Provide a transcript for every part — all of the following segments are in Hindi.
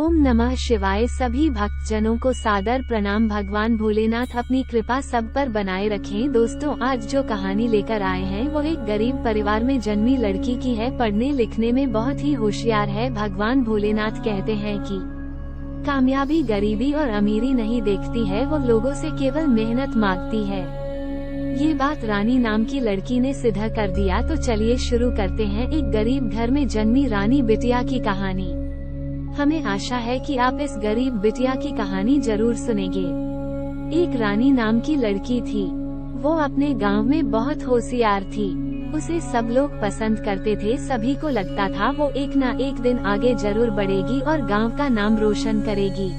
ओम नमः शिवाय। सभी भक्तजनों को सादर प्रणाम। भगवान भोलेनाथ अपनी कृपा सब पर बनाए रखें। दोस्तों, आज जो कहानी लेकर आए हैं वो एक गरीब परिवार में जन्मी लड़की की है। पढ़ने लिखने में बहुत ही होशियार है। भगवान भोलेनाथ कहते हैं कि कामयाबी गरीबी और अमीरी नहीं देखती है, वो लोगों से केवल मेहनत मांगती है। ये बात रानी नाम की लड़की ने सिद्ध कर दिया। तो चलिए शुरू करते हैं एक गरीब घर में जन्मी रानी बिटिया की कहानी। हमें आशा है कि आप इस गरीब बिटिया की कहानी जरूर सुनेंगे। एक रानी नाम की लड़की थी। वो अपने गांव में बहुत होशियार थी। उसे सब लोग पसंद करते थे। सभी को लगता था वो एक ना एक दिन आगे जरूर बढ़ेगी और गांव का नाम रोशन करेगी।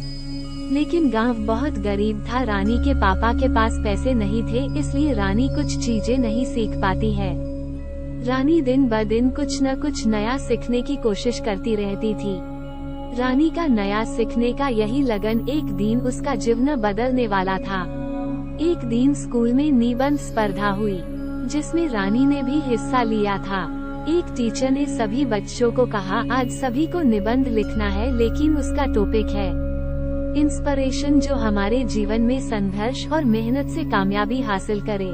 लेकिन गांव बहुत गरीब था। रानी के पापा के पास पैसे नहीं थे, इसलिए रानी कुछ चीजें नहीं सीख पाती है। रानी दिन ब दिन कुछ न कुछ नया सीखने की कोशिश करती रहती थी। रानी का नया सीखने का यही लगन एक दिन उसका जीवन बदलने वाला था। एक दिन स्कूल में निबंध स्पर्धा हुई, जिसमें रानी ने भी हिस्सा लिया था। एक टीचर ने सभी बच्चों को कहा, आज सभी को निबंध लिखना है, लेकिन उसका टॉपिक है इंस्पिरेशन, जो हमारे जीवन में संघर्ष और मेहनत से कामयाबी हासिल करे।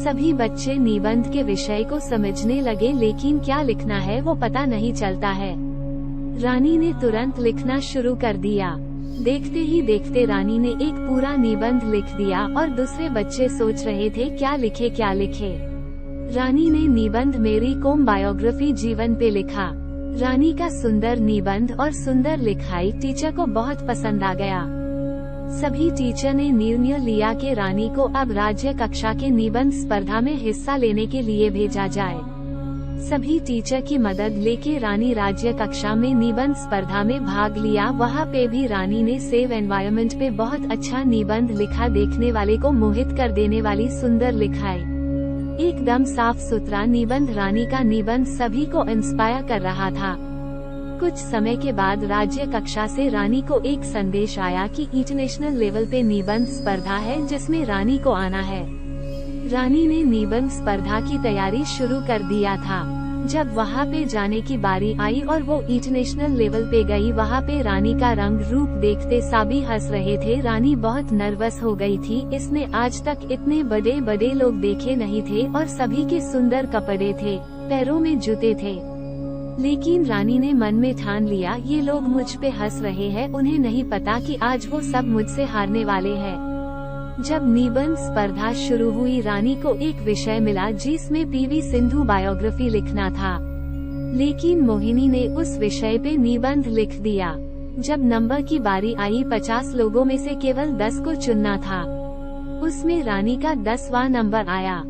सभी बच्चे निबंध के विषय को समझने लगे, लेकिन क्या लिखना है वो पता नहीं चलता है। रानी ने तुरंत लिखना शुरू कर दिया। देखते ही देखते रानी ने एक पूरा निबंध लिख दिया और दूसरे बच्चे सोच रहे थे क्या लिखे। रानी ने निबंध मेरी कॉम बायोग्राफी जीवन पे लिखा। रानी का सुंदर निबंध और सुंदर लिखाई टीचर को बहुत पसंद आ गया। सभी टीचर ने निर्णय लिया कि रानी को अब राज्य कक्षा के निबंध स्पर्धा में हिस्सा लेने के लिए भेजा जाए। सभी टीचर की मदद लेके रानी राज्य कक्षा में निबंध स्पर्धा में भाग लिया। वहाँ पे भी रानी ने सेव एनवायरनमेंट पे बहुत अच्छा निबंध लिखा। देखने वाले को मोहित कर देने वाली सुंदर लिखाई, एकदम साफ सुथरा निबंध। रानी का निबंध सभी को इंस्पायर कर रहा था। कुछ समय के बाद राज्य कक्षा से रानी को एक संदेश आया कि इंटरनेशनल लेवल पे निबंध स्पर्धा है, जिसमें रानी को आना है। रानी ने निबंध स्पर्धा की तैयारी शुरू कर दिया था। जब वहाँ पे जाने की बारी आई और वो इंटरनेशनल लेवल पे गई, वहाँ पे रानी का रंग रूप देखते सभी हंस रहे थे। रानी बहुत नर्वस हो गई थी। इसने आज तक इतने बड़े बड़े लोग देखे नहीं थे और सभी के सुंदर कपड़े थे, पैरों में जूते थे। लेकिन रानी ने मन में ठान लिया, ये लोग मुझ पे हंस रहे हैं, उन्हें नहीं पता कि आज वो सब मुझसे हारने वाले हैं। जब निबंध स्पर्धा शुरू हुई, रानी को एक विषय मिला जिसमें पीवी सिंधु बायोग्राफी लिखना था। लेकिन मोहिनी ने उस विषय पे निबंध लिख दिया। जब नंबर की बारी आई, 50 लोगों में से केवल 10 को चुनना था। उसमें रानी का 10वां नंबर आया।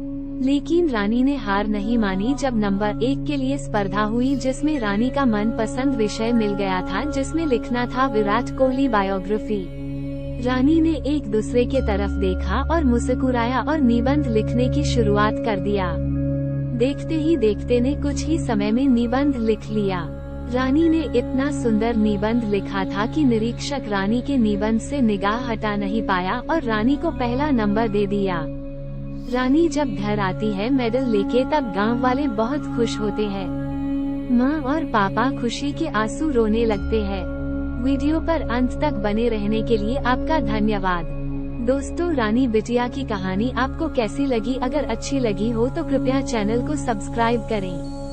लेकिन रानी ने हार नहीं मानी। जब नंबर 1 के लिए स्पर्धा हुई, जिसमें रानी का मनपसंद विषय मिल गया था, जिसमें लिखना था विराट कोहली बायोग्राफी। रानी ने एक दूसरे के तरफ देखा और मुस्कुराया और निबंध लिखने की शुरुआत कर दिया। देखते ही देखते ने कुछ ही समय में निबंध लिख लिया। रानी ने इतना सुंदर निबंध लिखा था कि निरीक्षक रानी के निबंध से निगाह हटा नहीं पाया और रानी को पहला नंबर दे दिया। रानी जब घर आती है मेडल लेके, तब गांव वाले बहुत खुश होते हैं। माँ और पापा खुशी के आंसू रोने लगते हैं। वीडियो पर अंत तक बने रहने के लिए आपका धन्यवाद। दोस्तों, रानी बिटिया की कहानी आपको कैसी लगी? अगर अच्छी लगी हो तो कृपया चैनल को सब्सक्राइब करें।